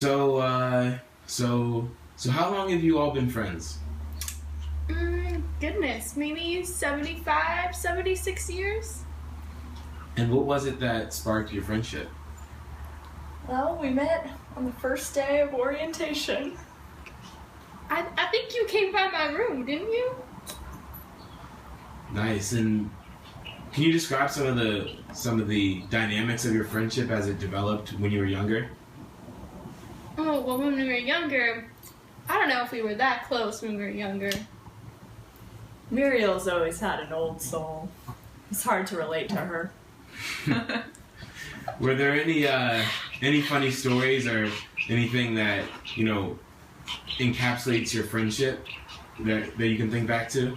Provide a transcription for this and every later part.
So, so how long have you all been friends? Goodness, maybe 75, 76 years? And what was it that sparked your friendship? Well, we met on the first day of orientation. I think you came by my room, didn't you? Nice. And can you describe some of the dynamics of your friendship as it developed when you were younger? Oh, well, when we were younger, I don't know if we were that close when we were younger. Muriel's always had an old soul. It's hard to relate to her. Were there any funny stories or anything that, you know, encapsulates your friendship that you can think back to?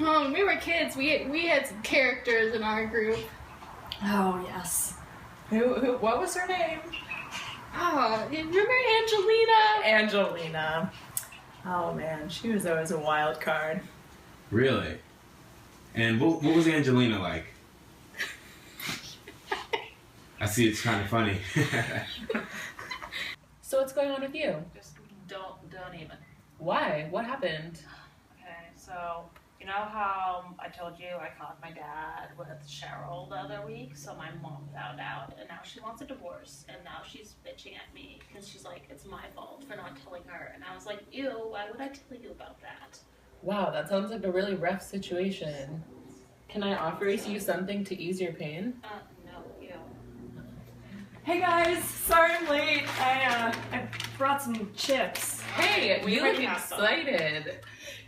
Oh, when we were kids, we had some characters in our group. Oh, yes. What was her name? Oh, you remember Angelina? Angelina. Oh, man, she was always a wild card. Really? And what was Angelina like? I see it's kind of funny. So what's going on with you? Just don't even. Why? What happened? Okay, so you know how I told you I caught my dad with Cheryl the other week? So my mom found out, and now she wants a divorce, and now she's bitching at me because she's like, it's my fault for not telling her. And I was like, ew, why would I tell you about that? Wow, that sounds like a really rough situation. Can I offer you something to ease your pain? No, ew. Hey, guys. Sorry I'm late. I brought some chips. Hey, you look might have some. excited.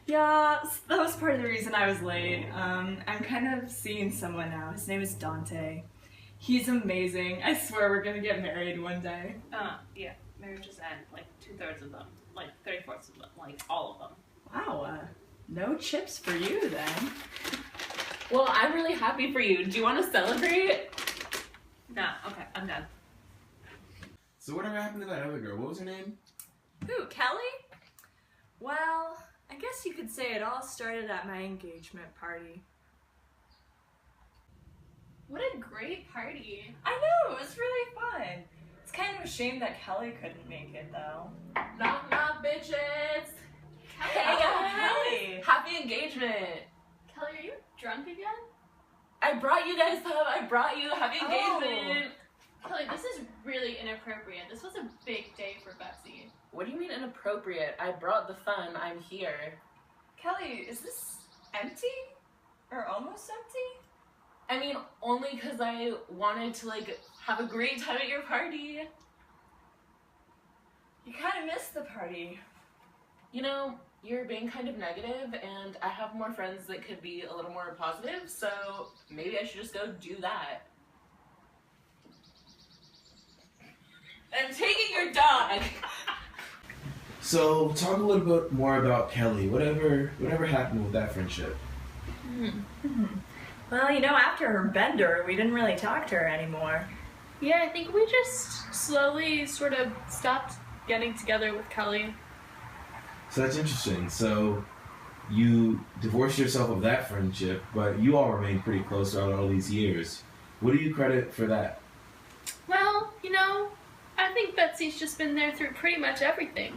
Yeah, that was part of the reason I was late. I'm kind of seeing someone now. His name is Dante. He's amazing. I swear we're gonna get married one day. Yeah, marriages end, like 2/3 of them, like 3/4 of them, like all of them. Wow, no chips for you then. Well, I'm really happy for you. Do you want to celebrate? No, okay, I'm done. So whatever happened to that other girl? What was her name? Who, Kelly? Well, I guess you could say it all started at my engagement party. What a great party. I know, it was really fun. It's kind of a shame that Kelly couldn't make it, though. Knock, knock, bitches. Kelly, Kelly! Happy engagement. Kelly, are you drunk again? I brought you guys up. I brought you. Happy engagement. Kelly, this is really inappropriate. This was a big day for Betsy. What do you mean inappropriate? I brought the fun. I'm here. Kelly, is this empty? Or almost empty? I mean, only because I wanted to, like, have a great time at your party. You kind of missed the party. You know, you're being kind of negative, and I have more friends that could be a little more positive, so maybe I should just go do that. I'm taking your dog! So talk a little bit more about Kelly. Whatever happened with that friendship? Well, you know, after her bender, we didn't really talk to her anymore. Yeah, I think we just slowly sort of stopped getting together with Kelly. So that's interesting. So you divorced yourself of that friendship, but you all remained pretty close throughout all these years. What do you credit for that? Well, you know, I think Betsy's just been there through pretty much everything.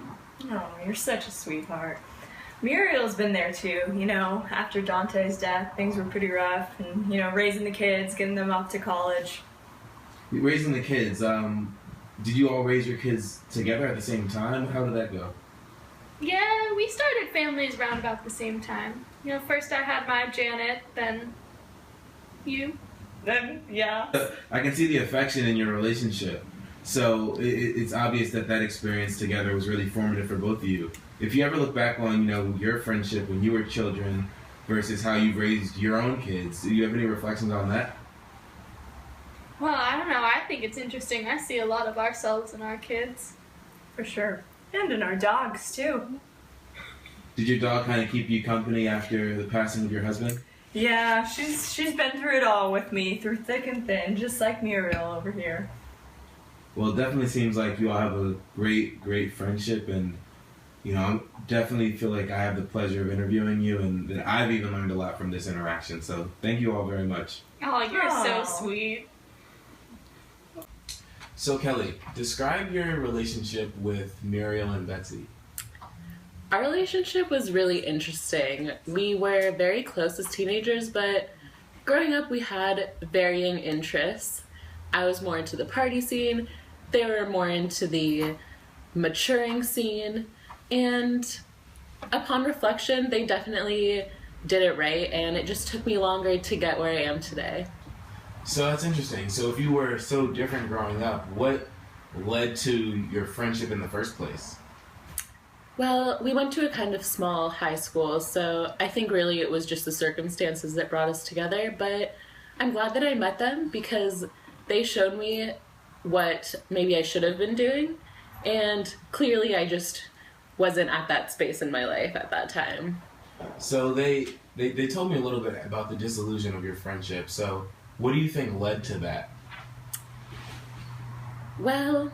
Oh, you're such a sweetheart. Muriel's been there too, you know, after Dante's death, things were pretty rough, and, you know, raising the kids, getting them off to college. Raising the kids, did you all raise your kids together at the same time? How did that go? Yeah, we started families around about the same time. You know, first I had my Janet, then you. Then, yeah. I can see the affection in your relationship. So it's obvious that experience together was really formative for both of you. If you ever look back on, you know, your friendship when you were children versus how you've raised your own kids, do you have any reflections on that? Well, I don't know. I think it's interesting. I see a lot of ourselves in our kids. For sure. And in our dogs, too. Did your dog kind of keep you company after the passing of your husband? Yeah, she's been through it all with me, through thick and thin, just like Muriel over here. Well, it definitely seems like you all have a great friendship, and you know, I definitely feel like I have the pleasure of interviewing you, and that I've even learned a lot from this interaction. So thank you all very much. Oh, you're so Aw. sweet. So Kelly, describe your relationship with Muriel and Betsy. Our relationship was really interesting. We were very close as teenagers, but growing up we had varying interests. I was more into the party scene, they were more into the maturing scene, and upon reflection, they definitely did it right, and it just took me longer to get where I am today. So that's interesting. So if you were so different growing up, what led to your friendship in the first place? Well, we went to a kind of small high school, so I think really it was just the circumstances that brought us together, but I'm glad that I met them because they showed me what maybe I should have been doing, and clearly I just wasn't at that space in my life at that time. So they told me a little bit about the disillusion of your friendship. So what do you think led to that? Well,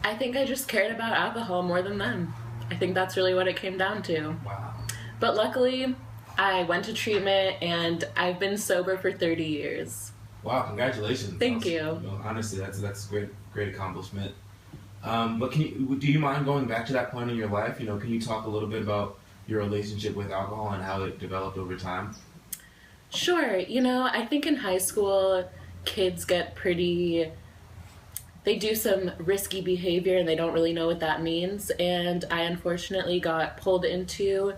I think I just cared about alcohol more than them. I think that's really what it came down to. Wow. But luckily, I went to treatment and I've been sober for 30 years. Wow, congratulations. Thank you. No, honestly, that's a great accomplishment. But do you mind going back to that point in your life? Can you talk a little bit about your relationship with alcohol and how it developed over time? Sure. I think in high school, kids get they do some risky behavior and they don't really know what that means. And I unfortunately got pulled into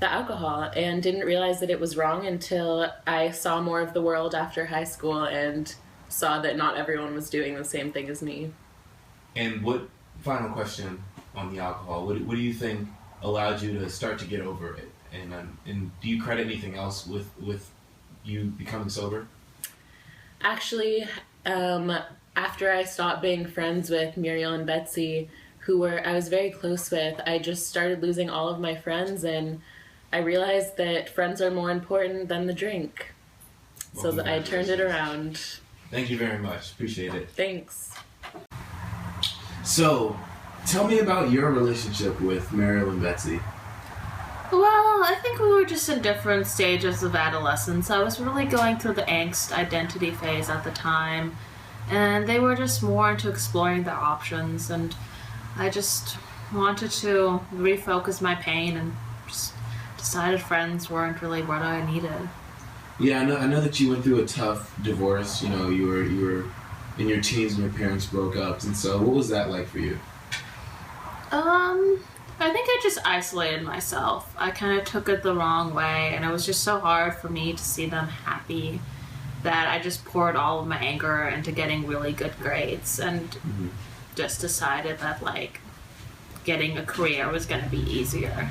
the alcohol and didn't realize that it was wrong until I saw more of the world after high school and saw that not everyone was doing the same thing as me. And final question on the alcohol, what do you think allowed you to start to get over it? And do you credit anything else with you becoming sober? Actually, after I stopped being friends with Muriel and Betsy, I was very close with, I just started losing all of my friends, and I realized that friends are more important than the drink. So that I turned it around. Thank you very much. Appreciate it. Thanks. So, tell me about your relationship with Muriel and Betsy. Well, I think we were just in different stages of adolescence. I was really going through the angst identity phase at the time, and they were just more into exploring their options, and I just wanted to refocus my pain and just decided friends weren't really what I needed. Yeah, I know that you went through a tough divorce. You were in your teens and your parents broke up, and so what was that like for you? I think I just isolated myself. I kind of took it the wrong way, and it was just so hard for me to see them happy that I just poured all of my anger into getting really good grades and just decided that, getting a career was going to be easier.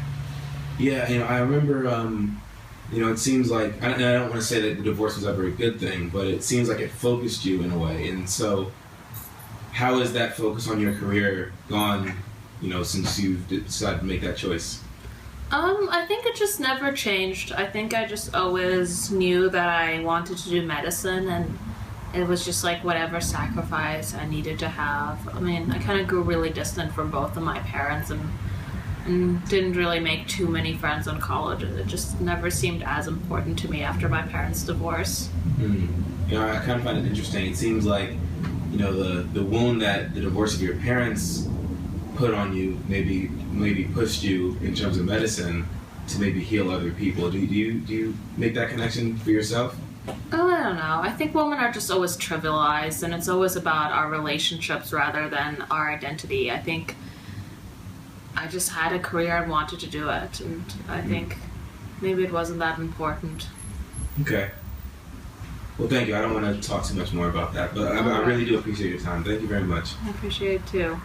Yeah, I remember, it seems like, I don't want to say that the divorce was ever a good thing, but it seems like it focused you in a way. And so, how has that focus on your career gone, since you've decided to make that choice? I think it just never changed. I think I just always knew that I wanted to do medicine, and it was just whatever sacrifice I needed to have. I mean, I kind of grew really distant from both of my parents and didn't really make too many friends in college. It just never seemed as important to me after my parents' divorce. I kind of find it interesting. It seems like, the wound that the divorce of your parents put on you maybe pushed you in terms of medicine to maybe heal other people. Do you make that connection for yourself? Oh, I don't know. I think women are just always trivialized, and it's always about our relationships rather than our identity. I think I just had a career and wanted to do it, and I think maybe it wasn't that important. Okay. Well, thank you. I don't want to talk too much more about that, but I really do appreciate your time. Thank you very much. I appreciate it too.